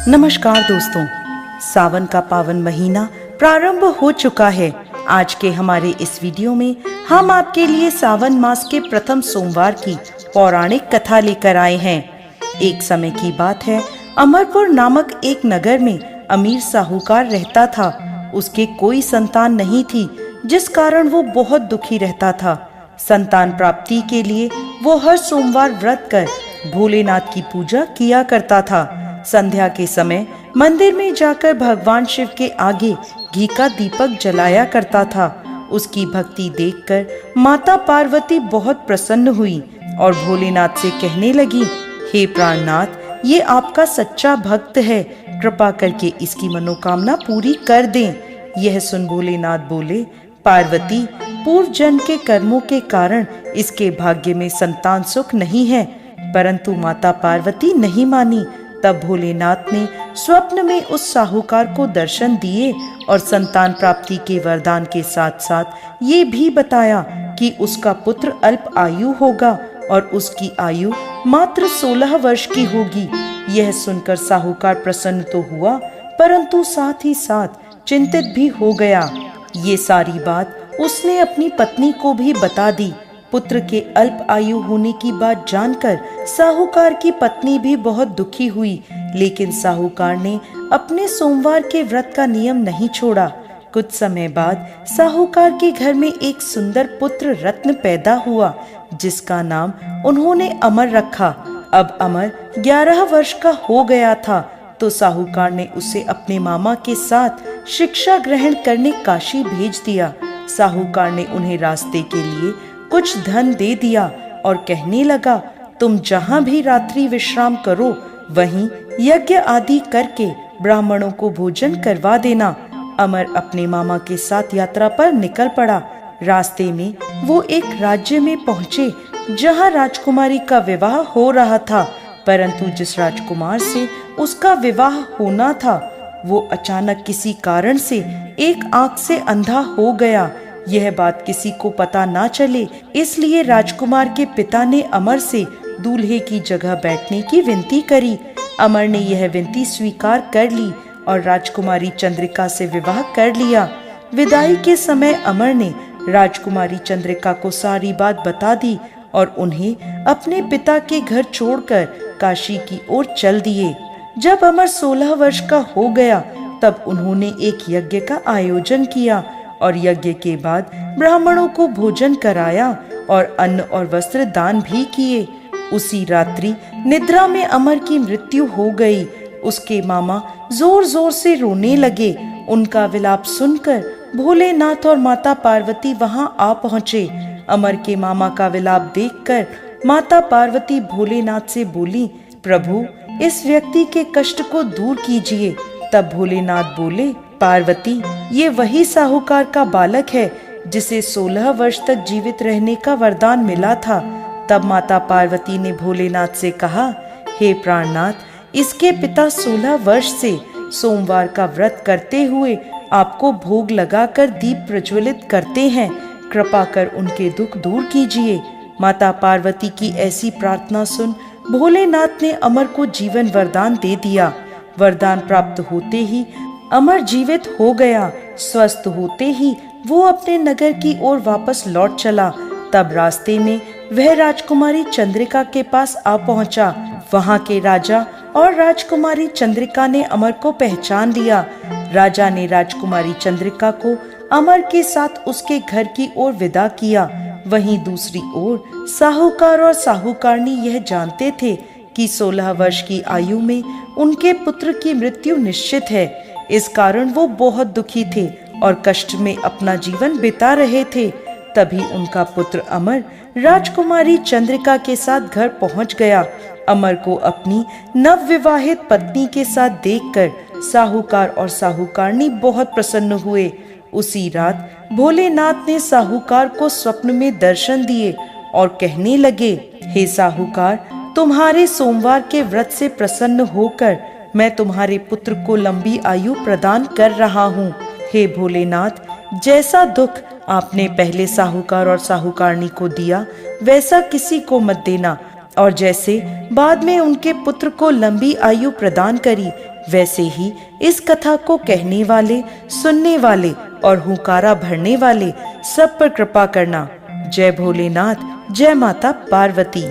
नमस्कार दोस्तों, सावन का पावन महीना प्रारंभ हो चुका है। आज के हमारे इस वीडियो में हम आपके लिए सावन मास के प्रथम सोमवार की पौराणिक कथा लेकर आए हैं। एक समय की बात है, अमरपुर नामक एक नगर में अमीर साहूकार रहता था। उसके कोई संतान नहीं थी, जिस कारण वो बहुत दुखी रहता था। संतान प्राप्ति के लिए वो हर सोमवार व्रत कर भोलेनाथ की पूजा किया करता था। संध्या के समय मंदिर में जाकर भगवान शिव के आगे घी का दीपक जलाया करता था। उसकी भक्ति देखकर माता पार्वती बहुत प्रसन्न हुई और भोलेनाथ से कहने लगी, हे प्राणनाथ, ये आपका सच्चा भक्त है, कृपा करके इसकी मनोकामना पूरी कर दें। यह सुन भोलेनाथ बोले, पार्वती, पूर्व जन्म के कर्मों के कारण इसके भाग्य में संतान सुख नहीं है। परंतु माता पार्वती नहीं मानी। तब भोलेनाथ ने स्वप्न में उस साहूकार को दर्शन दिए और संतान प्राप्ति के वरदान के साथ साथ ये भी बताया कि उसका पुत्र अल्प आयु होगा और उसकी आयु मात्र 16 वर्ष की होगी। यह सुनकर साहूकार प्रसन्न तो हुआ, परंतु साथ ही साथ चिंतित भी हो गया। ये सारी बात उसने अपनी पत्नी को भी बता दी। पुत्र के अल्प आयु होने की बात जानकर साहूकार की पत्नी भी बहुत दुखी हुई, लेकिन साहूकार ने अपने सोमवार के व्रत का नियम नहीं छोड़ा। कुछ समय बाद साहूकार के घर में एक सुंदर पुत्र रत्न पैदा हुआ, जिसका नाम उन्होंने अमर रखा। अब अमर 11 वर्ष का हो गया था, तो साहूकार ने उसे अपने मामा के साथ शिक्षा ग्रहण करने काशी भेज दिया। साहूकार ने उन्हें रास्ते के लिए कुछ धन दे दिया और कहने लगा, तुम जहाँ भी रात्रि विश्राम करो, वहीं यज्ञ आदि करके ब्राह्मणों को भोजन करवा देना। अमर अपने मामा के साथ यात्रा पर निकल पड़ा। रास्ते में वो एक राज्य में पहुँचे, जहाँ राजकुमारी का विवाह हो रहा था। परंतु जिस राजकुमार से उसका विवाह होना था, वो अचानक किसी कारण से एक आंख से अंधा हो गया। यह बात किसी को पता ना चले, इसलिए राजकुमार के पिता ने अमर से दूल्हे की जगह बैठने की विनती करी। अमर ने यह विनती स्वीकार कर ली और राजकुमारी चंद्रिका से विवाह कर लिया। विदाई के समय अमर ने राजकुमारी चंद्रिका को सारी बात बता दी और उन्हें अपने पिता के घर छोड़कर काशी की ओर चल दिए। जब अमर 16 वर्ष का हो गया, तब उन्होंने एक यज्ञ का आयोजन किया और यज्ञ के बाद ब्राह्मणों को भोजन कराया और अन्न और वस्त्र दान भी किए। उसी रात्रि निद्रा में अमर की मृत्यु हो गई। उसके मामा जोर जोर से रोने लगे। उनका विलाप सुनकर भोलेनाथ और माता पार्वती वहां आ पहुँचे। अमर के मामा का विलाप देखकर माता पार्वती भोलेनाथ से बोली, प्रभु, इस व्यक्ति के कष्ट को दूर कीजिए। तब भोलेनाथ बोले, पार्वती, ये वही साहूकार का बालक है जिसे 16 वर्ष तक जीवित रहने का वरदान मिला था। तब माता पार्वती ने भोलेनाथ से कहा, हे प्राणनाथ, इसके पिता 16 वर्ष से सोमवार का व्रत करते हुए आपको भोग लगाकर दीप प्रज्वलित करते हैं। कृपा कर उनके दुख दूर कीजिए। माता पार्वती की ऐसी प्रार्थना सुन भोलेनाथ ने अमर को जीवन वरदान दे दिया। वरदान प्राप्त होते ही अमर जीवित हो गया। स्वस्थ होते ही वो अपने नगर की ओर वापस लौट चला। तब रास्ते में वह राजकुमारी चंद्रिका के पास आ पहुंचा। वहां के राजा और राजकुमारी चंद्रिका ने अमर को पहचान लिया। राजा ने राजकुमारी चंद्रिका को अमर के साथ उसके घर की ओर विदा किया। वहीं दूसरी ओर साहूकार और साहूकारनी यह जानते थे कि 16 वर्ष की आयु में उनके पुत्र की मृत्यु निश्चित है। इस कारण वो बहुत दुखी थे और कष्ट में अपना जीवन बिता रहे थे। तभी उनका पुत्र अमर राजकुमारी चंद्रिका के साथ घर पहुंच गया। अमर को अपनी नवविवाहित पत्नी के साथ देखकर साहूकार और साहूकारनी बहुत प्रसन्न हुए। उसी रात भोलेनाथ ने साहूकार को स्वप्न में दर्शन दिए और कहने लगे, हे साहूकार, तुम्हारे सोमवार के व्रत से प्रसन्न होकर मैं तुम्हारे पुत्र को लंबी आयु प्रदान कर रहा हूँ। हे भोलेनाथ, जैसा दुख आपने पहले साहूकार और साहूकारनी को दिया, वैसा किसी को मत देना। और जैसे बाद में उनके पुत्र को लंबी आयु प्रदान करी, वैसे ही इस कथा को कहने वाले, सुनने वाले और हुंकारा भरने वाले सब पर कृपा करना। जय भोलेनाथ, जय माता पार्वती।